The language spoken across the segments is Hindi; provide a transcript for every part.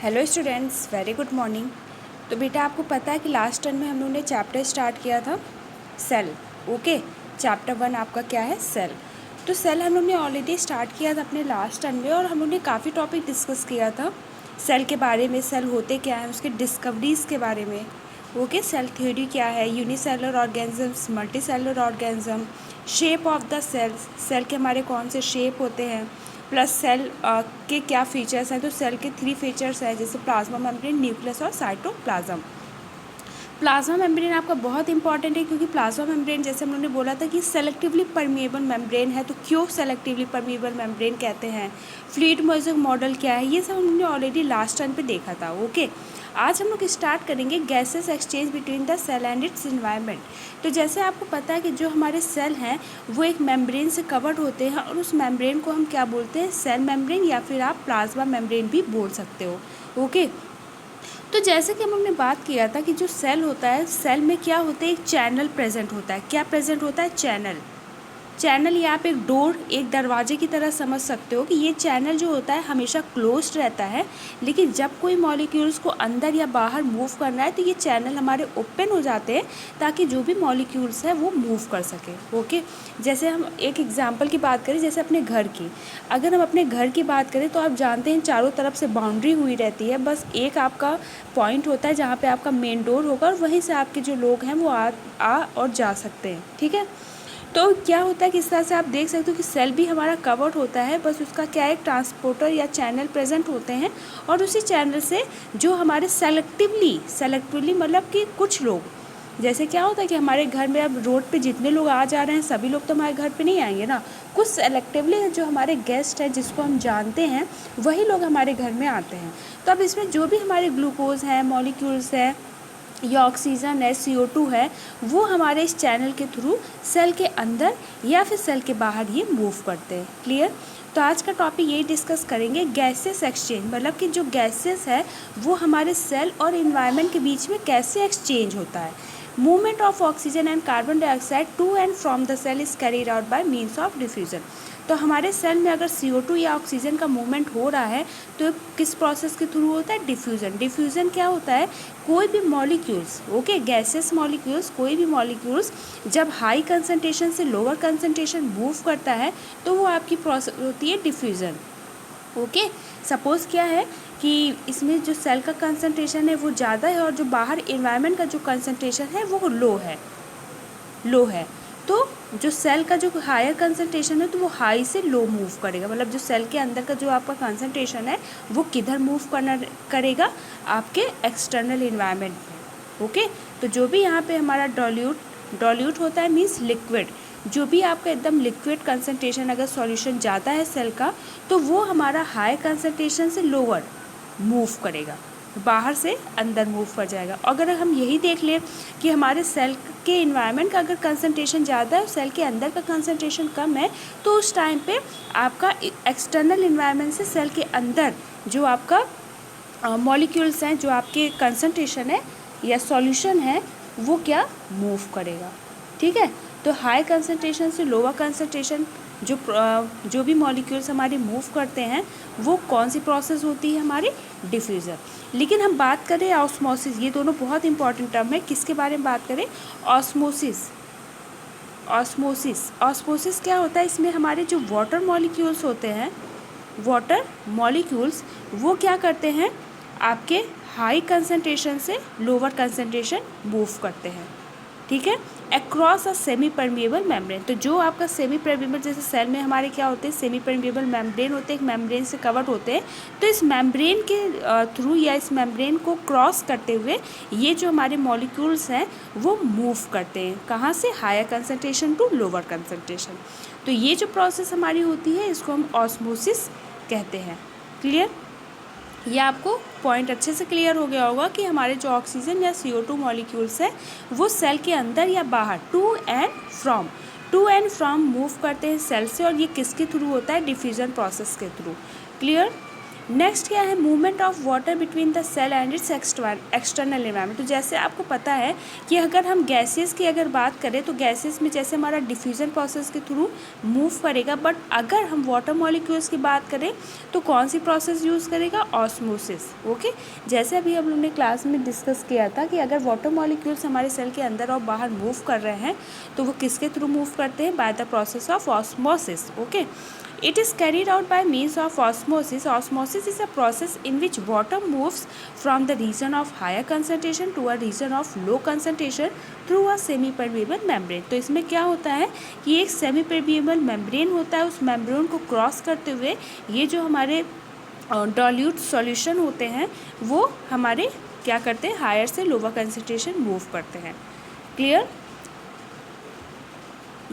Hello students, very good morning. तो बेटा आपको पता है कि लास्ट टर्म में हम लोगों ने चैप्टर स्टार्ट किया था सेल। ओके, चैप्टर 1 आपका क्या है? सेल। तो सेल हम लोग ने ऑलरेडी स्टार्ट किया था अपने लास्ट टर्म में और हम लोग ने काफ़ी टॉपिक डिस्कस किया था सेल के बारे में, सेल होते क्या हैं, उसके डिस्कवरीज़ के बारे में। ओके, सेल थ्योरी क्या है, unicellular organisms, multi cellular organism, shape of the cells, cell के हमारे कौन से शेप होते हैं, प्लस सेल के क्या फीचर्स हैं। तो सेल के 3 फीचर्स हैं, जैसे प्लाज्मा मेम्ब्रेन, न्यूक्लियस और साइटोप्लाज्म। प्लाज्मा मेम्ब्रेन आपका बहुत इंपॉर्टेंट है क्योंकि प्लाज्मा मेम्ब्रेन जैसे हम लोगों ने बोला था कि सेलेक्टिवली परमिएबल मेम्ब्रेन है। तो क्यों सेलेक्टिवली परमिएबल मेम्ब्रेन कहते हैं, फ्लूइड मोज़ेक मॉडल क्या है, ये सब हमने ऑलरेडी लास्ट टाइम पे देखा था। ओके, आज हम लोग स्टार्ट करेंगे gases exchange between the cell and its environment. तो जैसे आपको पता है कि जो हमारे सेल हैं वो एक मेम्ब्रेन से कवर्ड होते हैं और उस मेम्ब्रेन को हम क्या बोलते हैं? सेल मेम्ब्रेन, या फिर आप प्लाज्मा मेम्ब्रेन भी बोल सकते हो। ओके, तो जैसे कि हम लोग ने बात किया था कि जो सेल होता है, सेल में क्या होता है? एक चैनल प्रेजेंट होता है। क्या प्रेजेंट होता है? चैनल। चैनल या आप एक डोर, एक दरवाजे की तरह समझ सकते हो कि ये चैनल जो होता है हमेशा क्लोज्ड रहता है, लेकिन जब कोई मॉलिक्यूल्स को अंदर या बाहर मूव करना है तो ये चैनल हमारे ओपन हो जाते हैं ताकि जो भी मॉलिक्यूल्स है वो मूव कर सके। ओके, जैसे हम एक एग्जांपल की बात करें, जैसे अपने घर की, अगर हम अपने घर की बात करें तो आप जानते हैं चारों तरफ से बाउंड्री हुई रहती है, बस एक आपका पॉइंट होता है जहाँ पर आपका मेन डोर होगा और वहीं से आपके जो लोग हैं वो आ और जा सकते हैं। ठीक है, तो क्या होता है कि इस तरह से आप देख सकते हो कि सेल भी हमारा कवर्ड होता है, बस उसका क्या है, ट्रांसपोर्टर या चैनल प्रेजेंट होते हैं और उसी चैनल से जो हमारे सेलेक्टिवली मतलब कि कुछ लोग, जैसे क्या होता है कि हमारे घर में अब रोड पे जितने लोग आ जा रहे हैं सभी लोग तो हमारे घर पे नहीं आएंगे ना, कुछ सेलेक्टिवली जो हमारे गेस्ट हैं जिसको हम जानते हैं वही लोग हमारे घर में आते हैं। तो अब इसमें जो भी हमारे ग्लूकोज हैं, मॉलिक्यूल्स हैं या ऑक्सीजन है, CO2 है, वो हमारे इस चैनल के थ्रू सेल के अंदर या फिर सेल के बाहर ये मूव करते हैं। क्लियर? तो आज का टॉपिक यही डिस्कस करेंगे, गैसेस एक्सचेंज, मतलब कि जो गैसेस है वो हमारे सेल और इन्वायरमेंट के बीच में कैसे एक्सचेंज होता है। Movement of oxygen and carbon dioxide to and from the cell is carried out by means of diffusion. तो हमारे सेल में अगर CO2 या ऑक्सीजन का मूवमेंट हो रहा है तो किस प्रोसेस के थ्रू होता है? डिफ्यूज़न। डिफ्यूज़न क्या होता है? कोई भी मॉलिक्यूल्स, ओके, गैसेस मॉलिक्यूल्स, कोई भी मॉलिक्यूल्स जब हाई कंसंट्रेशन से लोअर कंसंट्रेशन मूव करता है तो वो आपकी प्रोसेस होती है डिफ्यूज़न। ओके, सपोज़ क्या है कि इसमें जो सेल का कंसंट्रेशन है वो ज़्यादा है और जो बाहर इन्वायरमेंट का जो कंसंट्रेशन है वो लो है। तो जो सेल का जो हायर कंसंट्रेशन है तो वो हाई से लो मूव करेगा, मतलब जो सेल के अंदर का जो आपका कंसंट्रेशन है वो किधर मूव करेगा? आपके एक्सटर्नल इन्वायरमेंट में। ओके, तो जो भी यहाँ पे हमारा डॉल्यूट होता है मीन्स लिक्विड, जो भी आपका एकदम लिक्विड कंसंट्रेशन अगर सॉल्यूशन ज़्यादा है सेल का तो वो हमारा हाई कंसंट्रेशन से लोअर मूव करेगा, बाहर से अंदर मूव कर जाएगा। अगर हम यही देख लें कि हमारे सेल के इन्वायरमेंट का अगर कंसंट्रेशन ज़्यादा है और सेल के अंदर का कंसंट्रेशन कम है तो उस टाइम पे आपका एक्सटर्नल इन्वायरमेंट से सेल के अंदर जो आपका मॉलिक्यूल्स हैं, जो आपके कंसंट्रेशन है या सॉल्यूशन है वो क्या मूव करेगा। ठीक है, तो हाई कंसंट्रेशन से लोअर कंसंट्रेशन जो भी मॉलिक्यूल्स हमारे मूव करते हैं वो कौन सी प्रोसेस होती है? हमारी डिफ्यूज़न। लेकिन हम बात करें ऑस्मोसिस, ये दोनों बहुत इंपॉर्टेंट टर्म है। किसके बारे में बात करें? ऑस्मोसिस क्या होता है? इसमें हमारे जो वाटर मॉलिक्यूल्स होते हैं, वाटर मॉलिक्यूल्स वो क्या करते हैं? आपके हाई कंसंट्रेशन से लोअर कंसंट्रेशन मूव करते हैं। ठीक है, across a semi permeable membrane. तो जो आपका सेमी परमिएबल, जैसे सेल में हमारे क्या होते हैं, सेमी परमिएबल मेम्ब्रेन होते हैं, एक मेम्ब्रेन से कवर्ड होते हैं। तो इस मेम्ब्रेन के थ्रू या इस मेम्ब्रेन को क्रॉस करते हुए ये जो हमारे मॉलिक्यूल्स हैं वो मूव करते हैं। कहाँ से? Higher concentration to lower concentration. तो ये जो प्रोसेस हमारी होती है इसको हम ऑस्मोसिस कहते हैं। क्लियर? ये आपको पॉइंट अच्छे से क्लियर हो गया होगा कि हमारे जो ऑक्सीजन या CO2 मॉलिक्यूल्स हैं वो सेल के अंदर या बाहर टू एंड फ्रॉम मूव करते हैं सेल से, और ये किसके थ्रू होता है? डिफ्यूज़न प्रोसेस के थ्रू। क्लियर? नेक्स्ट क्या है, movement of water between the cell and its external environment. तो जैसे आपको पता है कि अगर हम गैसेस की अगर बात करें तो गैसेस में जैसे हमारा डिफ्यूज़न प्रोसेस के थ्रू मूव करेगा, बट अगर हम वाटर मॉलिक्यूल्स की बात करें तो कौन सी प्रोसेस यूज़ करेगा, ऑस्मोसिस। ओके, जैसे अभी हम लोग ने क्लास में डिस्कस किया था कि अगर वाटर मॉलिक्यूल्स हमारे सेल के अंदर और बाहर मूव कर रहे हैं तो वो किसके थ्रू मूव करते हैं, by the process of osmosis. Okay, it is carried out by means of osmosis. Osmosis is a process in which water moves from the region of higher concentration to a region of low concentration through a semi-permeable membrane. तो इसमें क्या होता है कि एक सेमी परमिएबल मेम्ब्रेन होता है, उस मेम्ब्रेन को क्रॉस करते हुए ये जो हमारे डाइल्यूट सॉल्यूशन होते हैं वो हमारे क्या करते हैं, हायर से लोअर कंसंट्रेशन मूव करते हैं। क्लियर?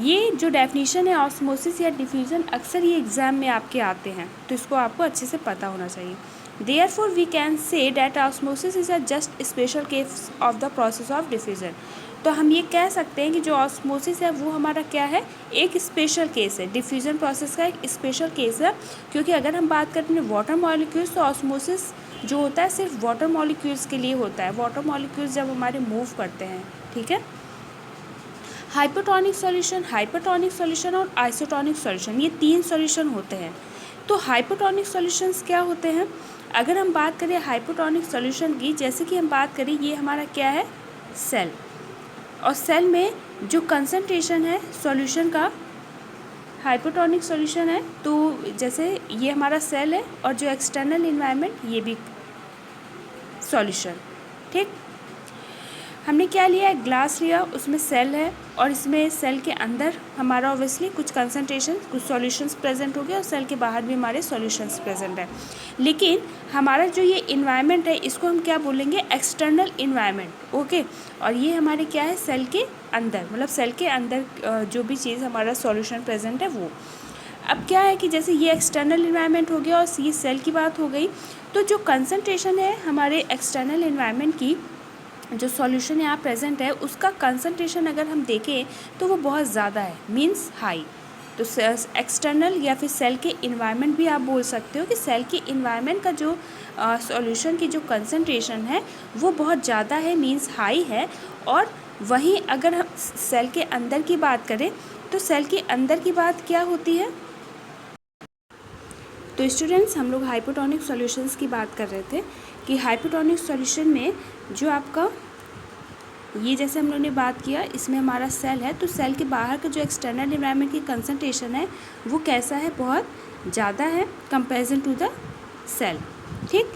ये जो डेफिनेशन है ऑस्मोसिस या डिफ्यूज़न, अक्सर ये एग्ज़ाम में आपके आते हैं, तो इसको आपको अच्छे से पता होना चाहिए। Therefore we can say that osmosis is a just special case of the process of diffusion. तो हम ये कह सकते हैं कि जो ऑस्मोसिस है वो हमारा क्या है, एक स्पेशल केस है, डिफ्यूज़न प्रोसेस का एक स्पेशल केस है। क्योंकि अगर हम बात करते हैं वाटर मॉलिक्यूल्स, तो ऑस्मोसिस जो होता है सिर्फ वाटर मॉलिक्यूल्स के लिए होता है, वाटर मॉलिक्यूल्स जब हमारे मूव करते हैं। ठीक है, हाइपोटोनिक सॉल्यूशन और आइसोटोनिक सॉल्यूशन, ये तीन सॉल्यूशन होते हैं। तो हाइपोटोनिक सॉल्यूशंस क्या होते हैं, अगर हम बात करें हाइपोटोनिक सॉल्यूशन की, जैसे कि हम बात करें ये हमारा क्या है, सेल, और सेल में जो कंसंट्रेशन है सॉल्यूशन का, हाइपोटोनिक सॉल्यूशन है, तो जैसे ये हमारा सेल है और जो एक्सटर्नल इन्वायरमेंट ये भी सॉल्यूशन। ठीक, हमने क्या लिया है, ग्लास लिया, उसमें सेल है और इसमें सेल के अंदर हमारा ऑब्वियसली कुछ कंसंट्रेशन, कुछ सॉल्यूशंस प्रेजेंट हो गए और सेल के बाहर भी हमारे सॉल्यूशंस प्रेजेंट है। लेकिन हमारा जो ये इन्वायरमेंट है इसको हम क्या बोलेंगे, एक्सटर्नल इन्वायरमेंट। ओके, और ये हमारे क्या है, सेल के अंदर, मतलब सेल के अंदर जो भी चीज़ हमारा सॉल्यूशन प्रेजेंट है वो। अब क्या है कि जैसे ये एक्सटर्नल इन्वायरमेंट हो गया और ये सेल की बात हो गई, तो जो कंसंट्रेशन है हमारे एक्सटर्नल इन्वायरमेंट की, जो सॉल्यूशन यहाँ प्रेजेंट है उसका कंसंट्रेशन अगर हम देखें तो वो बहुत ज़्यादा है, मींस हाई। तो एक्सटर्नल या फिर सेल के इन्वायरमेंट भी आप बोल सकते हो कि सेल के इन्वायरमेंट का जो सॉल्यूशन की जो कंसंट्रेशन है वो बहुत ज़्यादा है, मींस हाई है। और वहीं अगर हम सेल के अंदर की बात करें तो सेल के अंदर की बात क्या होती है, तो स्टूडेंट्स हम लोग हाइपोटोनिक सॉल्यूशंस की बात कर रहे थे कि हाइपोटोनिक सॉल्यूशन में जो आपका ये जैसे हम लोग ने बात किया, इसमें हमारा सेल है, तो सेल के बाहर का जो एक्सटर्नल एनवायरनमेंट की कंसंट्रेशन है वो कैसा है, बहुत ज़्यादा है कंपेरिजन टू द सेल। ठीक,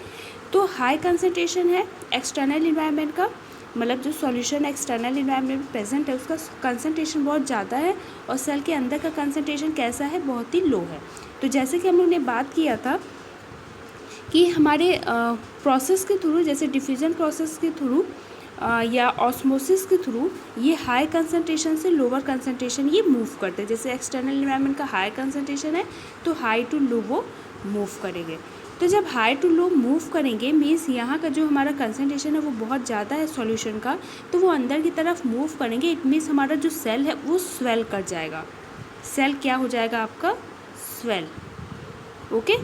तो हाई कंसंट्रेशन है एक्सटर्नल एनवायरनमेंट का, मतलब जो सॉल्यूशन एक्सटर्नल एनवायरनमेंट में प्रेजेंट है उसका कंसंट्रेशन बहुत ज़्यादा है, और सेल के अंदर का कंसंट्रेशन कैसा है, बहुत ही लो है। तो जैसे कि हम लोग ने बात किया था कि हमारे प्रोसेस के थ्रू, जैसे डिफ्यूजन प्रोसेस के थ्रू या ऑस्मोसिस के थ्रू, ये हाई कंसंट्रेशन से लोअर कंसंट्रेशन ये मूव करते हैं। जैसे एक्सटर्नल एनवायरनमेंट का हाई कंसंट्रेशन है तो हाई टू लो वो मूव करेंगे। तो जब हाई टू लो मूव करेंगे मीन्स यहाँ का जो हमारा कंसंट्रेशन है वो बहुत ज़्यादा है सॉल्यूशन का, तो वो अंदर की तरफ मूव करेंगे। इट मीन्स हमारा जो सेल है वो स्वेल कर जाएगा। सेल क्या हो जाएगा आपका, swell. Okay,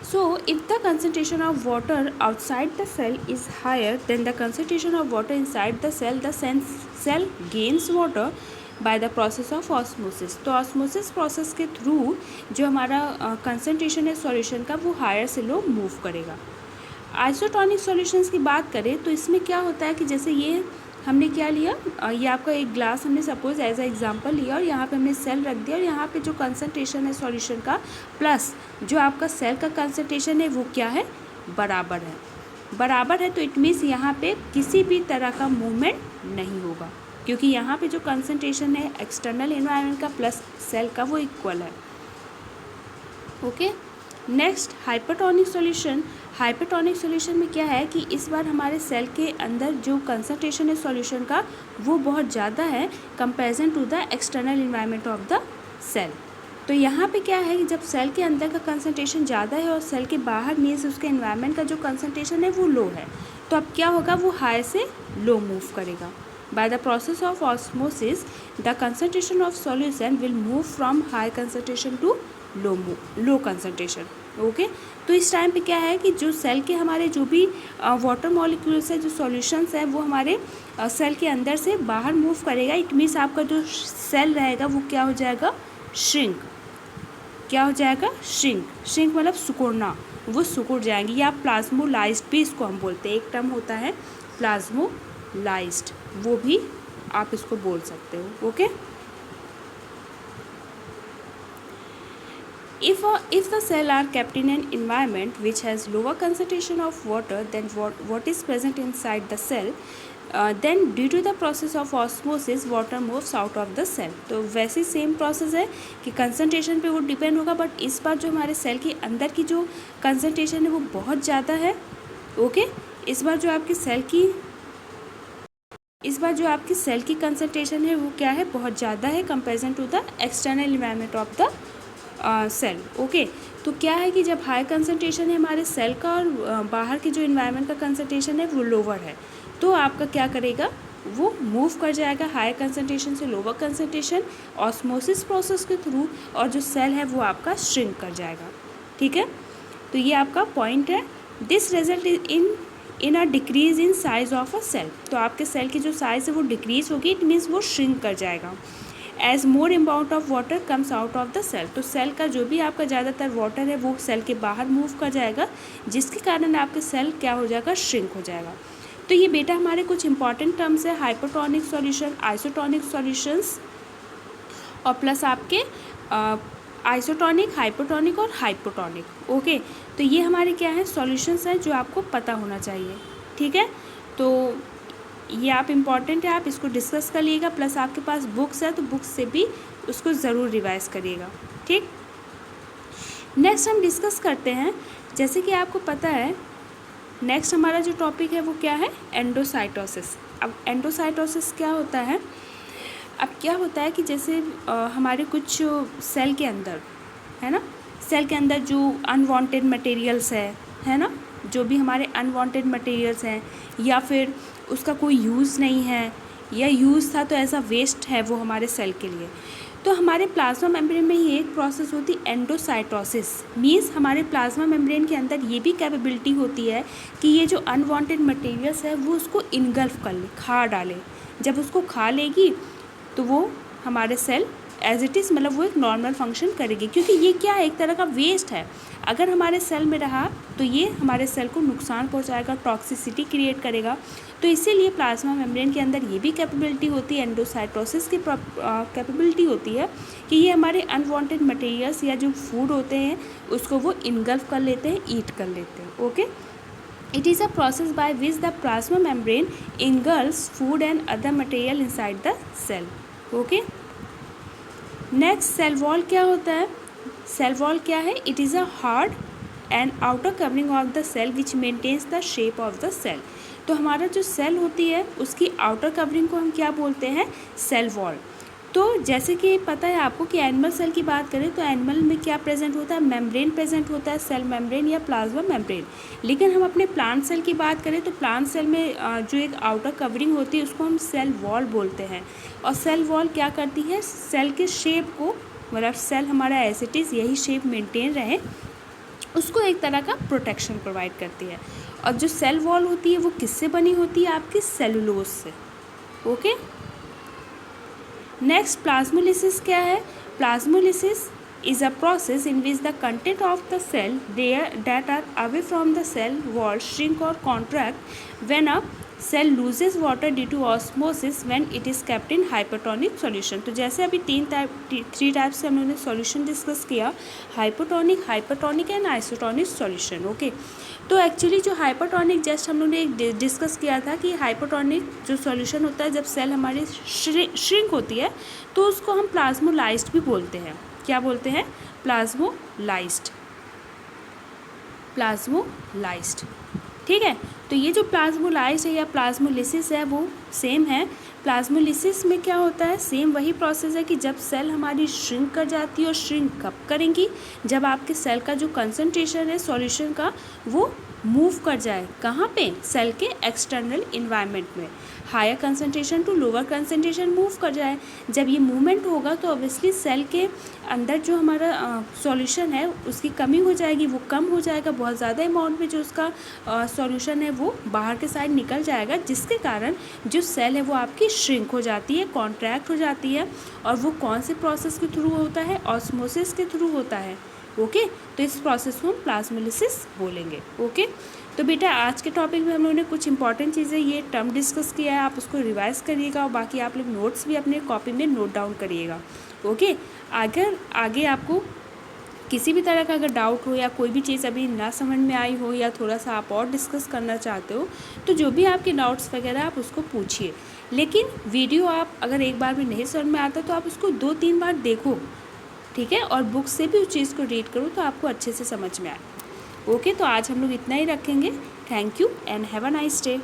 so if the concentration of water outside the cell is higher than the concentration of water inside the cell gains water by the process of osmosis। तो osmosis process के थ्रू जो हमारा concentration है solution का वो higher से low मूव करेगा। आइसोटोनिक सॉल्यूशंस की बात करें तो इसमें क्या होता है कि जैसे ये हमने क्या लिया, ये आपका एक ग्लास हमने सपोज एज अ एग्जांपल लिया और यहाँ पे हमने सेल रख दिया, और यहाँ पे जो कंसंट्रेशन है सॉल्यूशन का प्लस जो आपका सेल का कंसंट्रेशन है वो क्या है, बराबर है। बराबर है तो इट मीन्स यहाँ पे किसी भी तरह का मूवमेंट नहीं होगा, क्योंकि यहाँ पे जो कंसंट्रेशन है एक्सटर्नल एनवायरनमेंट का प्लस सेल का वो इक्वल है। Okay, next hypertonic solution. Hypertonic solution में क्या है कि इस बार हमारे सेल के अंदर जो कंसंट्रेशन है सॉल्यूशन का वो बहुत ज़्यादा है comparison to the external environment of the cell. तो यहाँ पे क्या है कि जब सेल के अंदर का कंसंट्रेशन ज़्यादा है और सेल के बाहर मीन्स उसके एनवायरनमेंट का जो कंसंट्रेशन है वो लो है, तो अब क्या होगा, वो हाई से लो मूव करेगा। By the process of osmosis, the concentration of solution will move from high concentration to low concentration. Okay, तो इस टाइम पे क्या है कि जो सेल के हमारे जो भी वाटर मॉलिक्यूल्स है, जो सॉल्यूशंस है, वो हमारे सेल के अंदर से बाहर मूव करेगा। इट मीन्स आपका जो सेल रहेगा वो क्या हो जाएगा, श्रिंक। क्या हो जाएगा, श्रिंक। श्रिंक मतलब सिकुड़ना, वो सिकुड़ जाएंगी, या प्लाज्मोलाइज्ड भी इसको हम बोलते हैं। एक टर्म होता है प्लाज्मोलाइज्ड, वो भी आप इसको बोल सकते हो। Okay, if the cell are kept in an environment which has lower concentration of water than what is present inside the cell, then due to the process of osmosis water moves out of the cell। तो वैसे सेम प्रोसेस है कि कंसनट्रेशन पे वो डिपेंड होगा, बट इस बार जो हमारे सेल के अंदर की जो कंसनट्रेशन है वो बहुत ज़्यादा है। ओके, इस बार जो आपकी सेल की कंसनट्रेशन है वो क्या है, बहुत ज़्यादा है comparison to the external environment of the cell. Okay, तो क्या है कि जब हाई कंसनट्रेशन है हमारे सेल का और बाहर की जो इन्वायरमेंट का कंसनट्रेशन है वो लोअर है, तो आपका क्या करेगा, वो मूव कर जाएगा हाई कंसनट्रेशन से लोअर कंसनट्रेशन ऑस्मोसिस प्रोसेस के थ्रू, और जो सेल है वो आपका श्रिंक कर जाएगा। ठीक है, तो ये आपका पॉइंट है। This result in a decrease in size of a cell. तो आपके सेल की जो साइज़ है वो डिक्रीज होगी, इट मीन्स वो श्रिंक कर जाएगा। As more amount of water comes out of the cell. तो सेल का जो भी आपका ज़्यादातर वाटर है वो सेल के बाहर मूव कर जाएगा, जिसके कारण आपके सेल क्या हो जाएगा, श्रिंक हो जाएगा। तो ये बेटा हमारे कुछ इंपॉर्टेंट टर्म्स है, हाइपोटोनिक सॉल्यूशन, आइसोटोनिक सॉल्यूशंस, और प्लस आपके आइसोटोनिक, हाइपोटोनिक और हाइपोटोनिक। ओके, तो ये हमारे क्या है, सॉल्यूशंस हैं जो आपको पता होना चाहिए। ठीक है, तो ये आप इम्पॉर्टेंट है, आप इसको डिस्कस कर लीजिएगा, प्लस आपके पास बुक्स है तो बुक्स से भी उसको ज़रूर रिवाइज करिएगा। ठीक, नेक्स्ट हम डिस्कस करते हैं, जैसे कि आपको पता है नेक्स्ट हमारा जो टॉपिक है वो क्या है, एंडोसाइटोसिस। अब एंडोसाइटोसिस क्या होता है, अब क्या होता है कि जैसे हमारे कुछ सेल के अंदर है ना, सेल के अंदर जो अनवांटेड मटेरियल्स है ना, जो भी हमारे अनवांटेड मटेरियल्स हैं, या फिर उसका कोई यूज़ नहीं है, या यूज़ था तो ऐसा वेस्ट है वो हमारे सेल के लिए, तो हमारे प्लाज्मा मेम्ब्रेन में ही एक प्रोसेस होती है एंडोसाइटोसिस। मीन्स हमारे प्लाज्मा मेम्ब्रेन के अंदर ये भी कैपेबिलिटी होती है कि ये जो अनवांटेड मटेरियल्स है वो उसको इनगल्फ कर ले, खा डाले। जब उसको खा लेगी तो वो हमारे सेल एज इट इज़, मतलब वो एक नॉर्मल फंक्शन करेगी, क्योंकि ये क्या है, एक तरह का वेस्ट है। अगर हमारे सेल में रहा तो ये हमारे सेल को नुकसान पहुंचाएगा, टॉक्सिसिटी क्रिएट करेगा। तो इसीलिए प्लाज्मा मेम्ब्रेन के अंदर ये भी कैपेबिलिटी होती है, एंडोसाइटोसिस की कैपेबिलिटी होती है कि ये हमारे अनवांटेड मटेरियल्स या जो फूड होते हैं उसको वो इनगल्फ कर लेते हैं, ईट कर लेते हैं। Okay, it is a process by which the plasma membrane engulfs food and other material inside the cell। okay, next cell wall क्या होता है, cell wall क्या है, it is a hard and outer covering of the cell which maintains the shape of the cell। तो हमारा जो सेल होती है उसकी आउटर कवरिंग को हम क्या बोलते हैं, सेल वॉल। तो जैसे कि पता है आपको कि एनिमल सेल की बात करें तो एनिमल में क्या प्रेजेंट होता है, मेम्ब्रेन प्रेजेंट होता है, सेल मेम्ब्रेन या प्लाज्मा मेम्ब्रेन। लेकिन हम अपने प्लांट सेल की बात करें तो प्लांट सेल में जो एक आउटर कवरिंग होती है उसको हम सेल वॉल बोलते हैं। और सेल वॉल क्या करती है, सेल के शेप को, मतलब सेल हमारा एज इट इज़ यही शेप मेंटेन रहे, उसको एक तरह का प्रोटेक्शन प्रोवाइड करती है। और जो सेल वॉल होती है वो किससे बनी होती है, आपकी सेलुलोज से। ओके, नेक्स्ट प्लाज्मोलिसिस क्या है, plasmolysis is a process in which the content of the cell that are away from the cell wall shrink or contract when a cell loses water due to osmosis when it is kept in hypertonic solution। तो जैसे अभी थ्री टाइप से हम लोगों ने सॉल्यूशन डिस्कस किया, hypotonic, hypertonic and isotonic solution. Okay, तो एक्चुअली जो हाइपरटोनिक जस्ट हम लोगों ने एक डिस्कस किया था कि हाइपरटोनिक जो सॉल्यूशन होता है जब सेल हमारी श्रिंक होती है तो उसको हम प्लाज्मोलाइज्ड भी बोलते हैं। क्या बोलते हैं, प्लाज्मोलाइज्ड, प्लाज्मोलाइज्ड। ठीक है, तो ये जो प्लाज्मोलाइज्ड है या प्लाज्मोलिसिस है वो सेम है। प्लाज्मोलिसिस में क्या होता है, सेम वही प्रोसेस है कि जब सेल हमारी श्रिंक कर जाती है, और श्रिंक कब करेंगी, जब आपके सेल का जो कंसंट्रेशन है सॉल्यूशन का वो मूव कर जाए, कहाँ पे, सेल के एक्सटर्नल इन्वायरमेंट में। Higher concentration to lower concentration move कर जाए। जब ये मूवमेंट होगा तो ऑब्वियसली सेल के अंदर जो हमारा सॉल्यूशन है उसकी कमी हो जाएगी, वो कम हो जाएगा, बहुत ज़्यादा अमाउंट में जो उसका सॉल्यूशन है वो बाहर के साइड निकल जाएगा, जिसके कारण जो सेल है वो आपकी श्रिंक हो जाती है, कॉन्ट्रैक्ट हो जाती है। और वो कौन से प्रोसेस के थ्रू होता है? ऑस्मोसिस के थ्रू होता है। ओके, तो इस प्रोसेस को हम प्लाज्मोलिसिस बोलेंगे। ओके, तो बेटा आज के टॉपिक में हम लोगों ने कुछ इंपॉर्टेंट चीज़ें ये टर्म डिस्कस किया है, आप उसको रिवाइज करिएगा और बाकी आप लोग नोट्स भी अपने कॉपी में नोट डाउन करिएगा। ओके, अगर आगे आपको किसी भी तरह का अगर डाउट हो या कोई भी चीज़ अभी ना समझ में आई हो या थोड़ा सा आप और डिस्कस करना चाहते हो, तो जो भी आपके डाउट्स वगैरह आप उसको पूछिए। लेकिन वीडियो आप अगर एक बार में नहीं समझ में आता तो आप उसको 2-3 बार देखो, ठीक है, और बुक से भी उस चीज़ को रीड करो तो आपको अच्छे से समझ में आए। ओके, तो आज हम लोग इतना ही रखेंगे। Thank you and have a nice day.